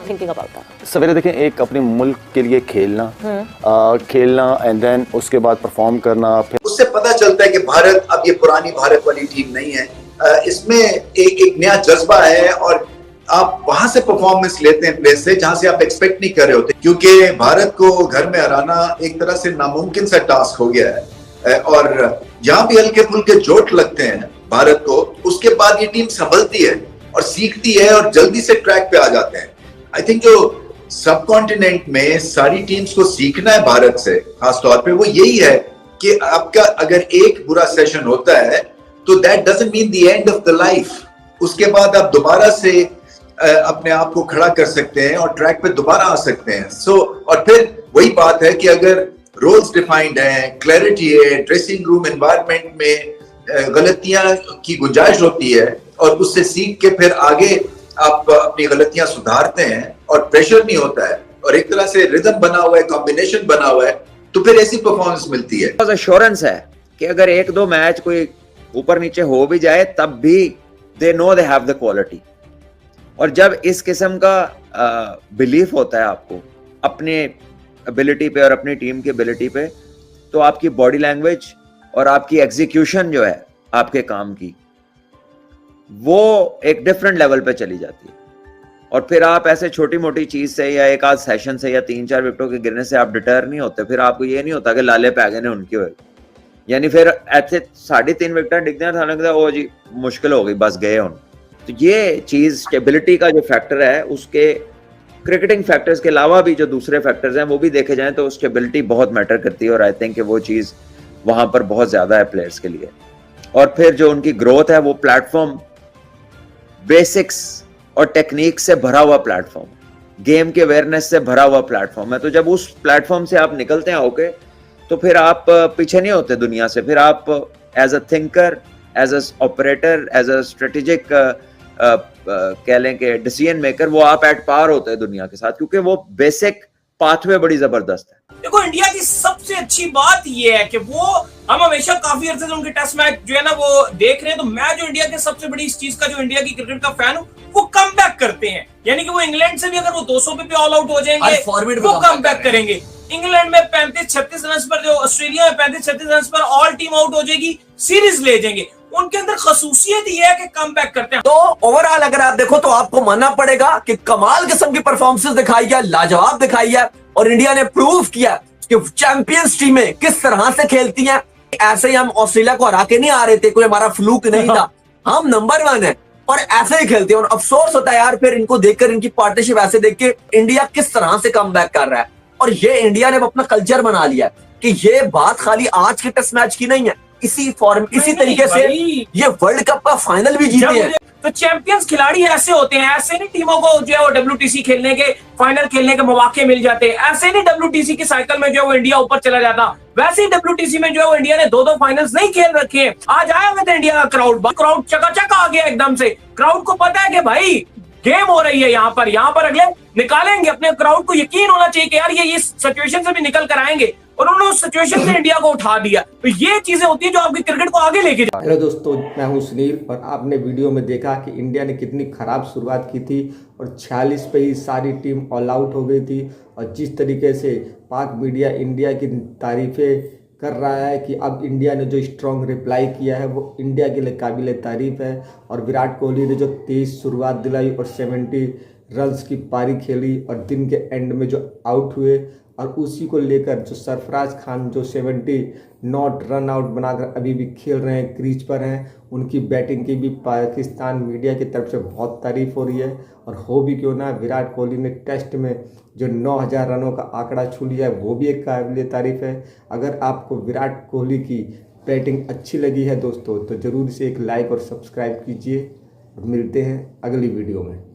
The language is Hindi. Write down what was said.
Thinking about that? सवेरे देखें, एक अपने मुल्क के लिए खेलना एंड देन उसके बाद परफॉर्म करना, फिर उससे पता चलता है कि भारत अब ये पुरानी भारत वाली टीम नहीं है। इसमें एक नया जज्बा है और आप वहां से परफॉर्मेंस लेते हैं प्लेस से जहां से आप एक्सपेक्ट नहीं कर रहे होते, क्योंकि भारत को घर में हराना एक तरह से नामुमकिन सा टास्क हो गया है। और जहां भी हल्के फुल्के चोट लगते हैं भारत को, उसके बाद ये टीम संभलती है और सीखती है और जल्दी से ट्रैक पे आ जाते हैं। आई थिंक जो सब कॉन्टिनेंट में सारी टीम्स को सीखना है भारत से खास तौर पे, वो यही है कि आपका अगर एक बुरा सेशन होता है तो that doesn't mean the end of the life. उसके बाद आप दोबारा से अपने आप को खड़ा कर सकते हैं और ट्रैक पे दोबारा आ सकते हैं। और फिर वही बात है कि अगर रोल्स डिफाइंड हैं, क्लैरिटी है, ड्रेसिंग रूम एनवायरनमेंट में गलतियां की गुंजाइश होती है और उससे सीख के फिर आगे आप अपनी गलतियां सुधारते हैं और प्रेशर नहीं होता है और एक तरह से रिदम बना हुआ है, कॉम्बिनेशन बना हुआ है, तो फिर ऐसी परफॉर्मेंस मिलती है। एश्योरेंस है कि अगर एक दो मैच कोई ऊपर नीचे हो भी जाए तब भी they know they have the quality. और जब इस किस्म का बिलीफ होता है आपको अपने एबिलिटी पे और अपनी टीम की एबिलिटी पे, तो आपकी बॉडी लैंग्वेज और आपकी एग्जीक्यूशन जो है आपके काम की, वो एक डिफरेंट लेवल पे चली जाती है। और फिर आप ऐसे छोटी मोटी चीज से या एक आध सेशन से या 3-4 विकेटों के गिरने से आप डिटर नहीं होते। फिर आपको ये नहीं होता कि लाले पे गए ने उनकी हो, यानी फिर ऐसे 3.5 विकेट डिगते हैं, लगता है ओ जी मुश्किल हो गई, बस गए उन। तो ये चीज स्टेबिलिटी का जो फैक्टर है, उसके क्रिकेटिंग फैक्टर्स के अलावा भी जो दूसरे फैक्टर्स हैं वो भी देखे जाएं तो स्टेबिलिटी बहुत मैटर करती है। और आई थिंक कि वो चीज वहां पर बहुत ज्यादा है प्लेयर्स के लिए। और फिर जो उनकी ग्रोथ है वो प्लेटफॉर्म बेसिक्स और टेक्निक से भरा हुआ प्लेटफॉर्म, गेम के अवेयरनेस से भरा हुआ प्लेटफॉर्म है। तो जब उस प्लेटफॉर्म से आप निकलते हैं होके, तो फिर आप पीछे नहीं होते दुनिया से। फिर आप as a thinker, as a operator, as a strategic कह लें कि डिसीजन मेकर, वो आप एट पार होते हैं दुनिया के साथ, क्योंकि वो बेसिक पाथवे बड़ी जबरदस्त है। देखो, इंडिया की सबसे अच्छी बात ये है कि वो हम हमेशा काफी अर्से से उनके टेस्ट मैच जो है ना वो देख रहे हैं। तो मैं जो इंडिया के सबसे बड़ी इस चीज का जो इंडिया की क्रिकेट का फैन हूँ, वो कम बैक करते हैं। यानी कि वो इंग्लैंड से भी अगर वो 200 पे ऑल आउट हो जाएंगे, वो कम बैक करेंगे। इंग्लैंड में 35-36 रन पर, जो ऑस्ट्रेलिया में 35-36 रन पर ऑल टीम आउट हो जाएगी, सीरीज ले जाएंगे। उनके अंदर खसूसियत ये है कि कम बैक करते हैं। तो ओवरऑल अगर आप देखो तो आपको मानना पड़ेगा कि कमाल किस्म की परफॉर्मेंस दिखाई है, लाजवाब दिखाई है और इंडिया ने प्रूव किया कि चैंपियंस टीमें किस तरह से खेलती हैं। ऐसे ही हम ऑस्ट्रेलिया को हरा के नहीं आ रहे थे, कोई हमारा फ्लूक नहीं था, हम नंबर 1 है और ऐसे ही खेलते हैं। और अफसोस होता है यार फिर इनको देखकर, इनकी पार्टनरशिप ऐसे देख के इंडिया किस तरह से कम बैक कर रहा है। और ये इंडिया ने अपना कल्चर बना लिया है कि ये बात खाली आज के टेस्ट मैच की नहीं है, इसी फॉर्म इसी तरीके से ये वर्ल्ड कप का फाइनल भी जीते हैं। तो चैंपियंस खिलाड़ी ऐसे होते हैं, ऐसे नहीं टीमों को जो है वो WTC खेलने के, फाइनल खेलने के मौके मिल जाते हैं। ऐसे नहीं WTC की साइकिल में जो है वो इंडिया ऊपर चला जाता, वैसे ही WTC में जो है वो इंडिया ने 2-2 फाइनल्स नहीं खेल रखे हैं। आज आया हुआ था इंडिया का क्राउड चकाचक आ गया एकदम से। क्राउड को पता है कि भाई गेम हो रही है यहाँ पर अगले निकालेंगे। अपने क्राउड को यकीन होना चाहिए कि यार ये इस सिचुएशन से भी निकल कर आएंगे, और उन्होंने उस सिचुएशन से इंडिया को उठा दिया। तो ये चीजें होती है जो आपकी क्रिकेट को आगे लेके जाए। हेलो दोस्तों, मैं हूं सुनील और आपने वीडियो में देखा कि इंडिया ने कितनी खराब शुरुआत की थी और 46 पे ही सारी टीम ऑल आउट हो गई थी। और जिस तरीके से पाक मीडिया इंडिया की तारीफें कर रहा है कि अब इंडिया ने जो स्ट्रॉन्ग रिप्लाई किया है वो इंडिया के लिए काबिल तारीफ है। और विराट कोहली ने जो तेज शुरुआत दिलाई और 70 रन्स की पारी खेली और दिन के एंड में जो आउट हुए, और उसी को लेकर जो सरफराज खान जो 70 नॉट रन आउट बनाकर अभी भी खेल रहे हैं, क्रीज पर हैं, उनकी बैटिंग की भी पाकिस्तान मीडिया की तरफ से बहुत तारीफ हो रही है। और हो भी क्यों ना, विराट कोहली ने टेस्ट में जो 9000 रनों का आंकड़ा छू लिया है वो भी एक काबिल तारीफ है। अगर आपको विराट कोहली की बैटिंग अच्छी लगी है दोस्तों, तो ज़रूर से एक लाइक और सब्सक्राइब कीजिए। मिलते हैं अगली वीडियो में।